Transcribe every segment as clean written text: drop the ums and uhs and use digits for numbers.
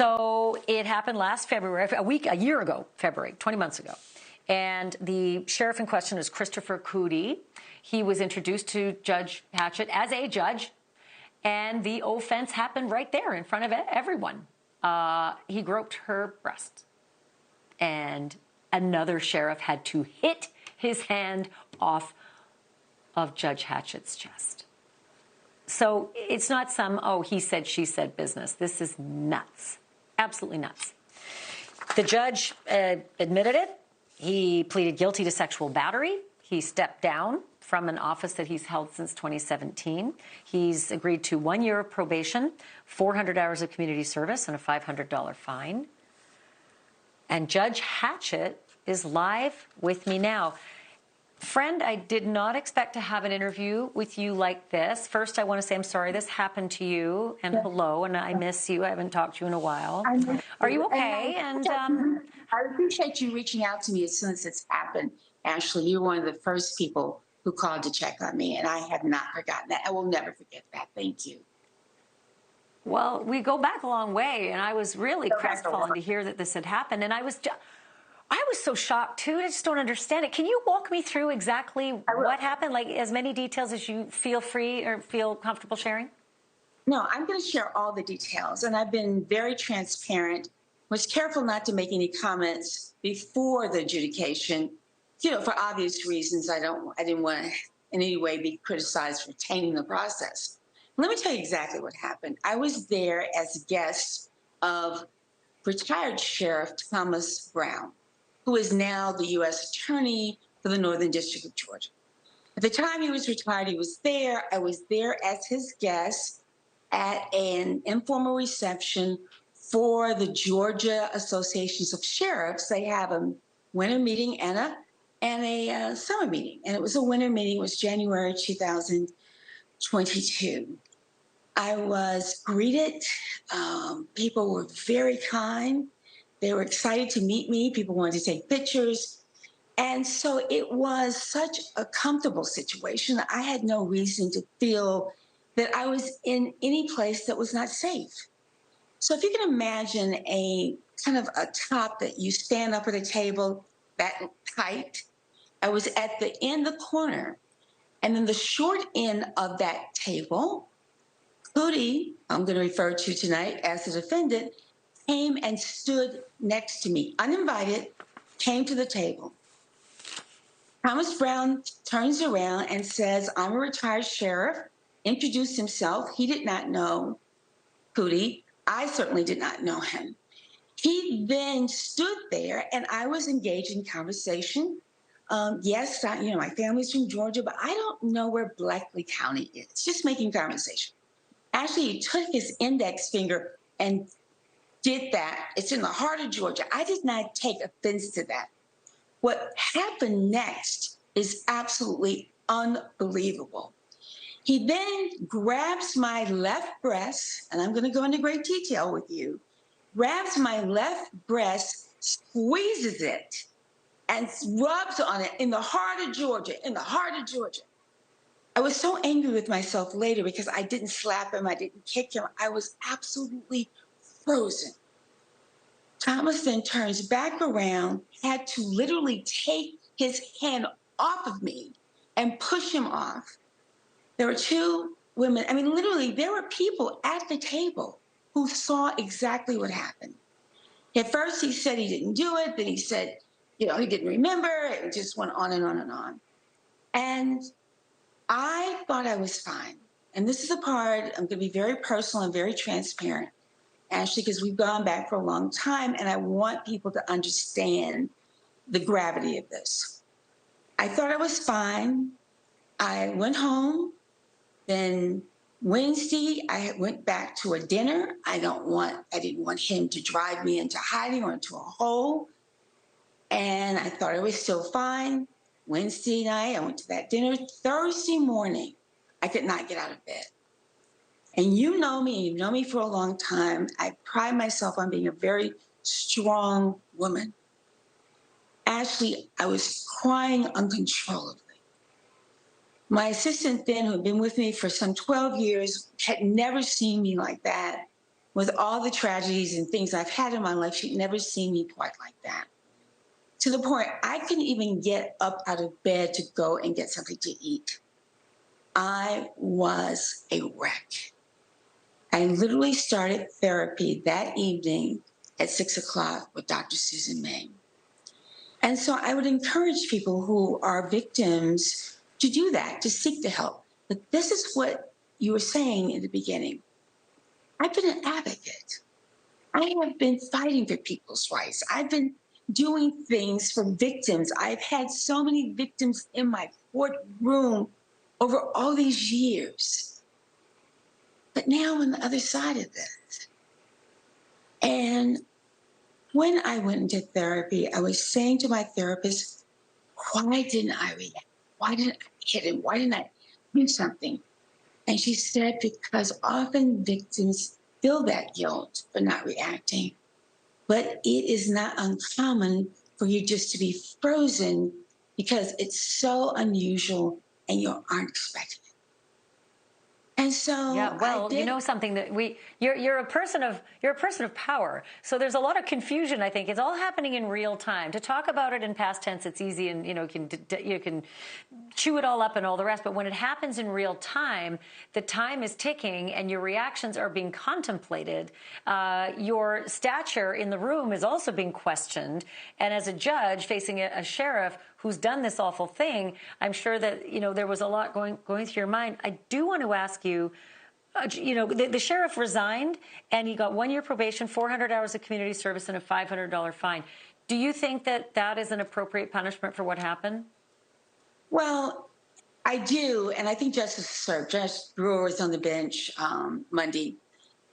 So it happened last February, a year ago, February, 20 months ago. And the sheriff in question is Christopher Coody. He was introduced to Judge Hatchett as a judge, and the offense happened right there in front of everyone. He groped her breast, and another sheriff had to hit his hand off of Judge Hatchett's chest. So it's not some, oh, he said, she said business. This is nuts. Absolutely nuts. The judge admitted it. He pleaded guilty to sexual battery. He stepped down from an office that he's held since 2017. He's agreed to 1 year of probation, 400 hours of community service, and a $500 fine. And Judge Hatchett is live with me now. Friend, I did not expect to have an interview with you like this. First, I want to say I'm sorry this happened to you, and hello, and I miss you. I haven't talked to you in a while. Are you okay? And I appreciate you reaching out to me as soon as it's happened. Ashley, you're one of the first people who called to check on me, and I have not forgotten that. I will never forget that. Thank you. Well, we go back a long way, and I was really crestfallen to hear that this had happened, and I was so shocked, too. I just don't understand it. Can you walk me through exactly what happened, like as many details as you feel free or feel comfortable sharing? No, I'm going to share all the details, and I've been very transparent, was careful not to make any comments before the adjudication, for obvious reasons. I didn't want to in any way be criticized for tainting the process. Let me tell you exactly what happened. I was there as a guest of retired Sheriff Thomas Brown, who is now the U.S. Attorney for the Northern District of Georgia. At the time he was retired, he was there. I was there as his guest at an informal reception for the Georgia Associations of Sheriffs. They have a winter meeting and a summer meeting. And it was a winter meeting. It was January 2022. I was greeted. People were very kind. They were excited to meet me. People wanted to take pictures. And so it was such a comfortable situation. I had no reason to feel that I was in any place that was not safe. So if you can imagine a kind of a top that you stand up at a table that tight, I was at the corner. And then the short end of that table, Coody, I'm going to refer to tonight as the defendant, came and stood next to me, uninvited, came to the table. Thomas Brown turns around and says, I'm a retired sheriff, introduced himself. He did not know Coody. I certainly did not know him. He then stood there, and I was engaged in conversation. Yes, my family's from Georgia, but I don't know where Bleckley County is. Just making conversation. Actually, he took his index finger and did that. It's in the heart of Georgia. I did not take offense to that. What happened next is absolutely unbelievable. He then grabs my left breast, and I'm going to go into great detail with you, grabs my left breast, squeezes it, and rubs on it in the heart of Georgia, I was so angry with myself later because I didn't slap him, I didn't kick him. I was absolutely frozen. Thomas then turns back around, had to literally take his hand off of me and push him off. There were two women, literally, there were people at the table who saw exactly what happened. At first, he said he didn't do it. Then he said, he didn't remember. It just went on and on and on. And I thought I was fine. And this is the part, I'm going to be very personal and very transparent, Ashley, because we've gone back for a long time, and I want people to understand the gravity of this. I thought I was fine. I went home. Then Wednesday, I went back to a dinner. I didn't want him to drive me into hiding or into a hole. And I thought I was still fine. Wednesday night, I went to that dinner. Thursday morning, I could not get out of bed. And you know me, you've known me for a long time. I pride myself on being a very strong woman. Ashley, I was crying uncontrollably. My assistant then, who had been with me for some 12 years, had never seen me like that. with all the tragedies and things I've had in my life, she'd never seen me quite like that. To the point I couldn't even get up out of bed to go and get something to eat. I was a wreck. I literally started therapy that evening at 6 o'clock with Dr. Susan May. And so I would encourage people who are victims to do that, to seek the help. But this is what you were saying in the beginning. I've been an advocate. I have been fighting for people's rights. I've been doing things for victims. I've had so many victims in my courtroom over all these years. But now I'm on the other side of this. And when I went into therapy, I was saying to my therapist, why didn't I react? Why didn't I hit him? Why didn't I do something? And she said, because often victims feel that guilt for not reacting, but it is not uncommon for you just to be frozen because it's so unusual and you aren't expecting it. And so yeah, well, you know something that you're a person of power. So there's a lot of confusion. I think it's all happening in real time. To talk about it in past tense, it's easy, and you can chew it all up and all the rest. But when it happens in real time, the time is ticking, and your reactions are being contemplated. Your stature in the room is also being questioned. And as a judge facing a sheriff who's done this awful thing, I'm sure that, there was a lot going through your mind. I do want to ask you, the sheriff resigned and he got 1 year probation, 400 hours of community service, and a $500 fine. Do you think that that is an appropriate punishment for what happened? Well, I do, and I think Judge Brewer was on the bench Monday.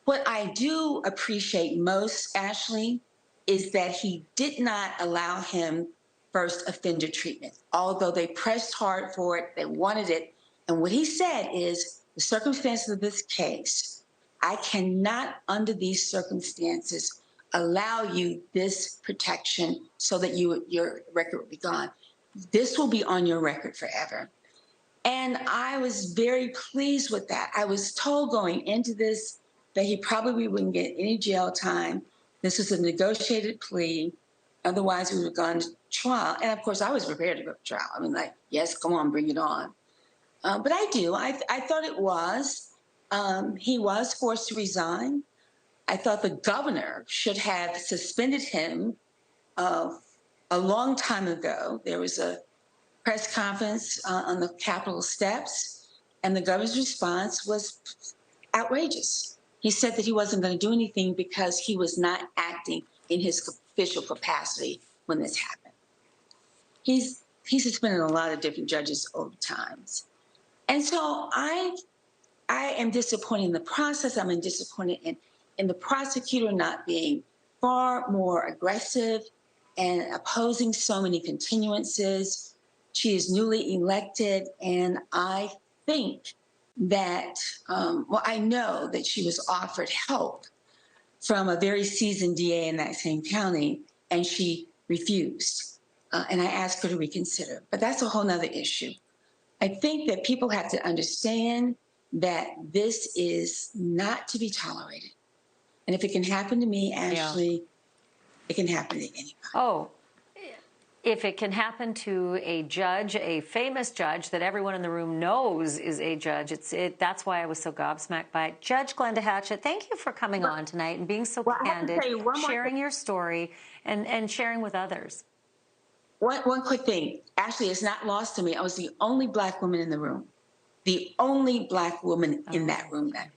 What I do appreciate most, Ashley, is that he did not allow him first offender treatment, although they pressed hard for it, they wanted it. And what he said is, the circumstances of this case, I cannot, under these circumstances, allow you this protection so that your record will be gone. This will be on your record forever. And I was very pleased with that. I was told going into this that he probably wouldn't get any jail time. This was a negotiated plea. Otherwise, we would have gone to trial. And of course, I was prepared to go to trial. I mean, like, yes, come on, bring it on. But I do. I thought it was. He was forced to resign. I thought the governor should have suspended him a long time ago. There was a press conference on the Capitol steps, and the governor's response was outrageous. He said that he wasn't going to do anything because he was not acting in his official capacity when this happened. He's suspended a lot of different judges over times. And so I am disappointed in the process. I'm disappointed in the prosecutor not being far more aggressive and opposing so many continuances. She is newly elected, and I think that, I know that she was offered help from a very seasoned DA in that same county, and she refused. And I asked her to reconsider. But that's a whole nother issue. I think that people have to understand that this is not to be tolerated. And if it can happen to me, Ashley, it can happen to anybody. Oh, if it can happen to a judge, a famous judge that everyone in the room knows is a judge, that's why I was so gobsmacked by it. Judge Glenda Hatchett, thank you for coming on tonight and being so candid, sharing your story and sharing with others. One quick thing. Ashley, it's not lost to me. I was the only Black woman in the room. The only Black woman in that room then.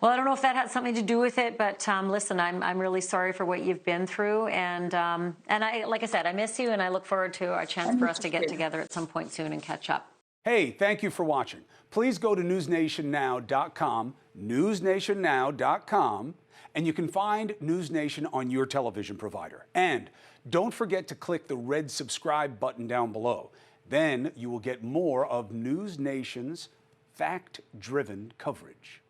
Well, I don't know if that had something to do with it, but listen, I'm really sorry for what you've been through, and I, like I said, I miss you, and I look forward to our chance for us to get together at some point soon and catch up. Hey, thank you for watching. Please go to newsnationnow.com, newsnationnow.com, and you can find NewsNation on your television provider. And don't forget to click the red subscribe button down below. Then you will get more of NewsNation's fact-driven coverage.